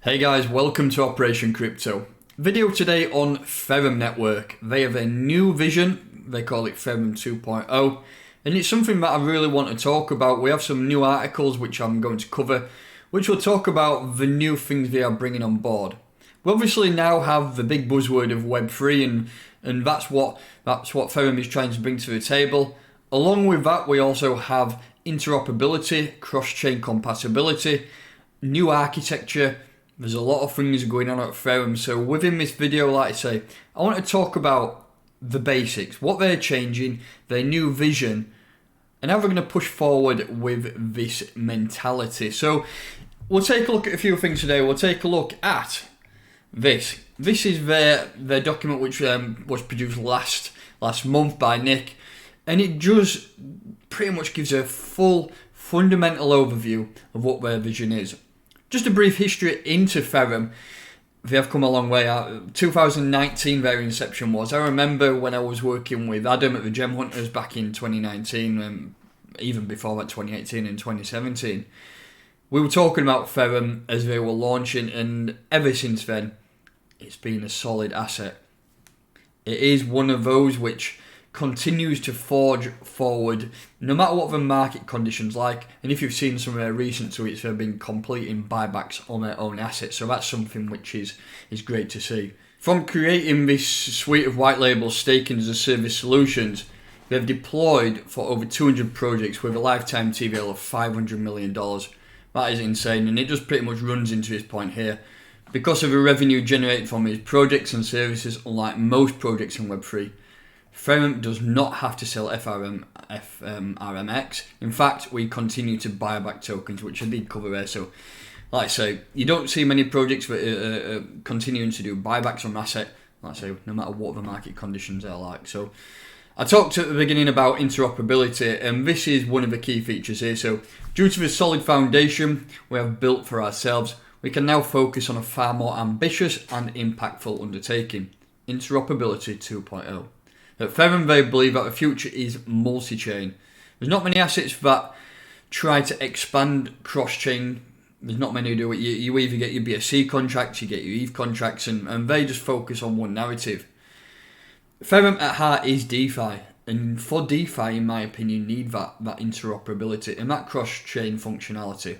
Hey guys, welcome to Operation Crypto. Video today on FRM network. They have a new vision, they call it FRM 2.0, and it's something that I really want to talk about. We have some new articles which I'm going to cover, which will talk about the new things they are bringing on board. We obviously now have the big buzzword of Web3 and that's what FRM is trying to bring to the table. Along with that, we also have interoperability, cross-chain compatibility, new architecture. There's a lot of things going on at FRM, so within this video, like I say, I want to talk about the basics, what they're changing, their new vision, and how they're going to push forward with this mentality. So we'll take a look at a few things today. We'll take a look at this. This is their document which was produced last month by Nick, and it just pretty much gives a full fundamental overview of what their vision is. Just a brief history into FRM. They have come a long way. 2019 their inception was. I remember when I was working with Adam at the Gem Hunters back in 2019, even before that 2018 and 2017. We were talking about FRM as they were launching, and ever since then, it's been a solid asset. It is one of those which continues to forge forward no matter what the market conditions like, and if you've seen some of their recent tweets, they've been completing buybacks on their own assets, so that's something which is great to see. From creating this suite of white label staking as a service solutions, they've deployed for over 200 projects with a lifetime TVL of $500 million. That is insane, and it just pretty much runs into this point here. Because of the revenue generated from these projects and services, unlike most projects in Web3, FRM does not have to sell FRMX. In fact, we continue to buy back tokens, which I did cover there. So, like I say, you don't see many projects that are continuing to do buybacks on asset, like I say, no matter what the market conditions are like. So, I talked at the beginning about interoperability, and this is one of the key features here. So, due to the solid foundation we have built for ourselves, we can now focus on a far more ambitious and impactful undertaking, Interoperability 2.0. At FRM, they believe that the future is multi-chain. There's not many assets that try to expand cross-chain. There's not many who do it. You either get your BSC contracts, you get your ETH contracts, and they just focus on one narrative. FRM at heart is DeFi, and for DeFi, in my opinion, you need that interoperability and that cross-chain functionality.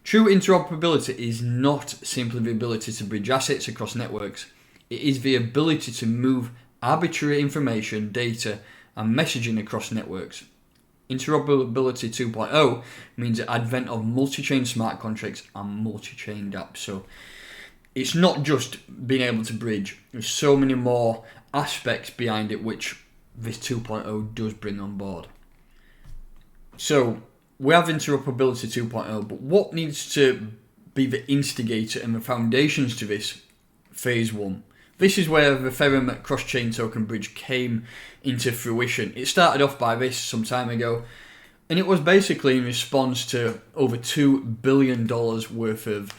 True interoperability is not simply the ability to bridge assets across networks. It is the ability to move arbitrary information, data, and messaging across networks. Interoperability 2.0 means the advent of multi-chain smart contracts and multi-chain dApps. So it's not just being able to bridge. There's so many more aspects behind it which this 2.0 does bring on board. So we have Interoperability 2.0, but what needs to be the instigator and the foundations to this phase 1? This is where the FRM cross-chain token bridge came into fruition. It started off by this some time ago, and it was basically in response to over $2 billion worth of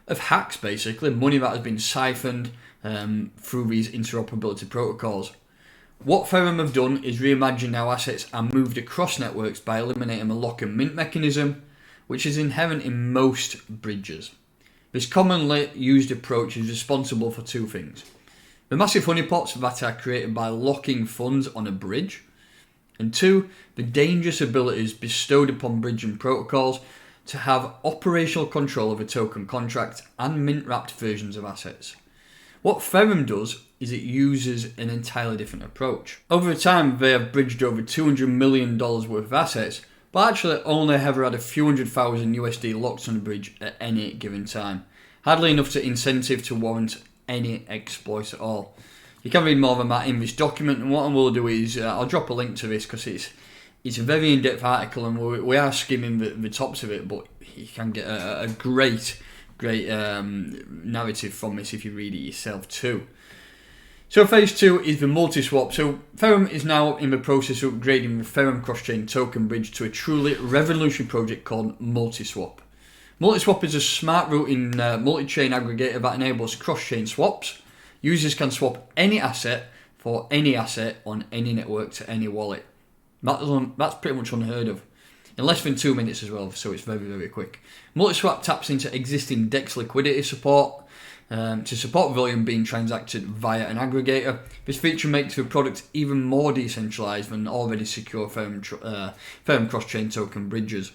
hacks, basically, money that has been siphoned through these interoperability protocols. What FRM have done is reimagine how assets are moved across networks by eliminating the lock and mint mechanism, which is inherent in most bridges. This commonly used approach is responsible for two things: the massive honeypots that are created by locking funds on a bridge, and two, the dangerous abilities bestowed upon bridging protocols to have operational control of a token contract and mint-wrapped versions of assets. What FRM does is it uses an entirely different approach. Over time, they have bridged over $200 million worth of assets, but actually only ever had a few $100,000 USD locked on the bridge at any given time. Hardly enough to incentive to warrant any exploit at all. You can read more than that in this document, and what I will do is I'll drop a link to this because it's a very in-depth article, and we are skimming the tops of it, but you can get a great narrative from this if you read it yourself too. So phase 2 is the Multiswap. So FRM is now in the process of upgrading the FRM cross-chain token bridge to a truly revolutionary project called Multiswap. Multiswap is a smart routing multi-chain aggregator that enables cross-chain swaps. Users can swap any asset for any asset on any network to any wallet. That's pretty much unheard of. in less than 2 minutes as well, so it's very, very quick. Multiswap taps into existing DEX liquidity support to support volume being transacted via an aggregator. This feature makes the product even more decentralized than already secure FERRUM cross-chain token bridges.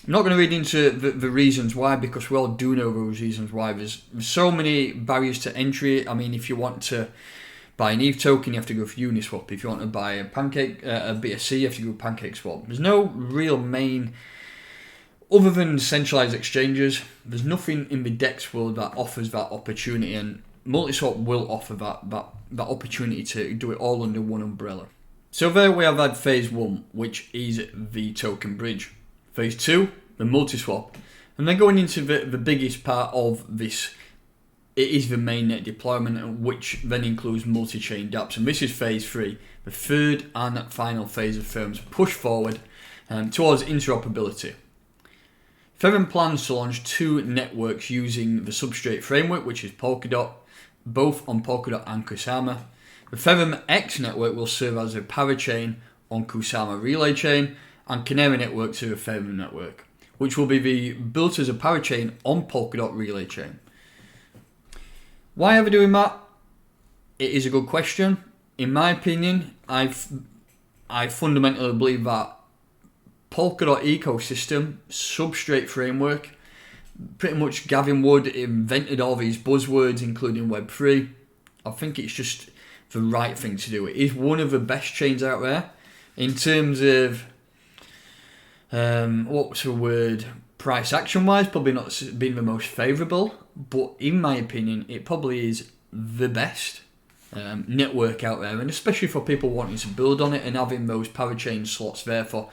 I'm not going to read into the reasons why, because we all do know those reasons why. There's so many barriers to entry. I mean, if you want to buy an ETH token, you have to go for Uniswap. If you want to buy a BSC, you have to go PancakeSwap. There's no real main, other than centralized exchanges, there's nothing in the DEX world that offers that opportunity, and Multiswap will offer that opportunity to do it all under one umbrella. So there we have had phase 1, which is the token bridge. Phase 2, the Multiswap. And then going into the biggest part of this, it is the mainnet deployment, which then includes multi-chain dApps. And this is phase 3, the third and final phase of FERRUM's push forward towards interoperability. FERRUM plans to launch 2 networks using the substrate framework, which is Polkadot, both on Polkadot and Kusama. The FERRUM X network will serve as a parachain on Kusama Relay Chain, and Canary Network to the FERRUM network, which will be built as a parachain on Polkadot Relay Chain. Why are they doing that? It is a good question. In my opinion, I fundamentally believe that Polkadot ecosystem, substrate framework, pretty much Gavin Wood invented all these buzzwords, including Web3. I think it's just the right thing to do. It is one of the best chains out there in terms of what's the word? Price action wise, probably not being the most favourable, but in my opinion, it probably is the best network out there, and especially for people wanting to build on it and having those parachain slots there for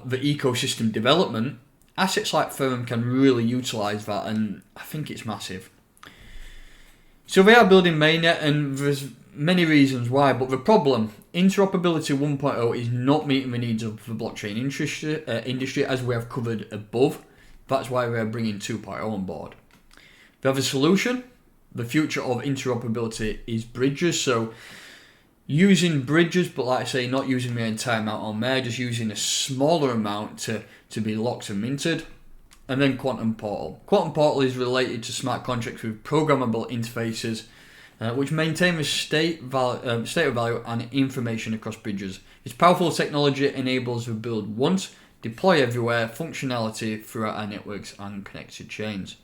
the ecosystem development. Assets like FERRUM can really utilise that, and I think it's massive. So they are building mainnet, and there's many reasons why, but the problem, Interoperability 1.0 is not meeting the needs of the blockchain industry, as we have covered above. That's why we're bringing 2.0 on board. We have a solution. The future of interoperability is bridges, so using bridges, but like I say, not using the entire amount on there, just using a smaller amount to be locked and minted. And then Quantum Portal. Quantum Portal is related to smart contracts with programmable interfaces, which maintain the state of value and information across bridges. Its powerful technology enables the build once, deploy everywhere functionality throughout our networks and connected chains.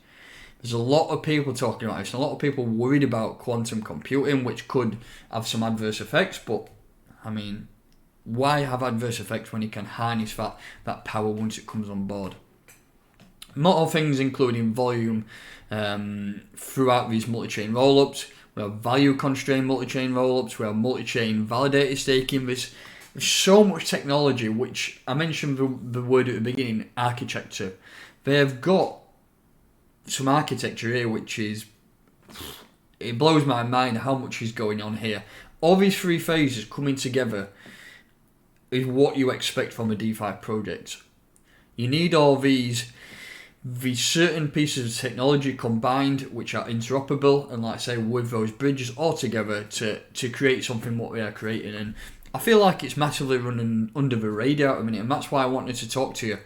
There's a lot of people talking about this, and a lot of people worried about quantum computing, which could have some adverse effects, but I mean, why have adverse effects when you can harness that power once it comes on board? More things including volume throughout these multi-chain rollups. We have value-constrained multi-chain rollups. We have multi-chain validated staking. There's so much technology, which I mentioned the word at the beginning, architecture. They've got some architecture here, which is, it blows my mind how much is going on here. All these 3 phases coming together is what you expect from a DeFi project. You need all these certain pieces of technology combined, which are interoperable, and like I say, with those bridges all together to create something what we are creating. And I feel like it's massively running under the radar at the minute, and that's why I wanted to talk to you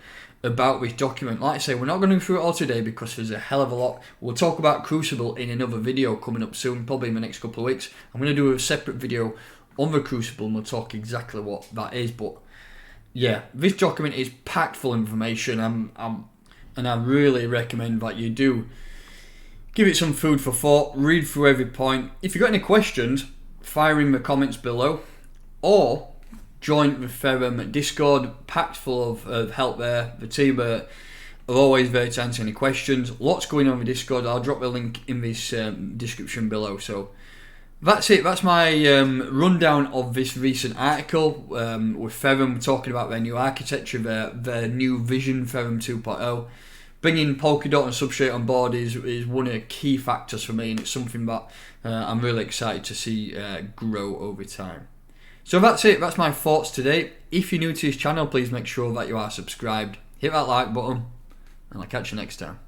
about this document. Like I say, we're not going to go through it all today because there's a hell of a lot. We'll talk about Crucible in another video coming up soon, probably in the next couple of weeks. I'm going to do a separate video on the Crucible and we'll talk exactly what that is. But yeah, this document is packed full of information. And I really recommend that you do give it some food for thought, read through every point. If you've got any questions, fire in the comments below, or join the FERRUM Discord, packed full of help there. The team are always there to answer any questions. Lots going on in the Discord. I'll drop the link in this description below. So that's it. That's my rundown of this recent article with FERRUM talking about their new architecture, their new vision, FERRUM 2.0. Bringing Polkadot and Substrate on board is one of the key factors for me, and it's something that I'm really excited to see grow over time. So that's it. That's my thoughts today. If you're new to this channel, please make sure that you are subscribed. Hit that like button, and I'll catch you next time.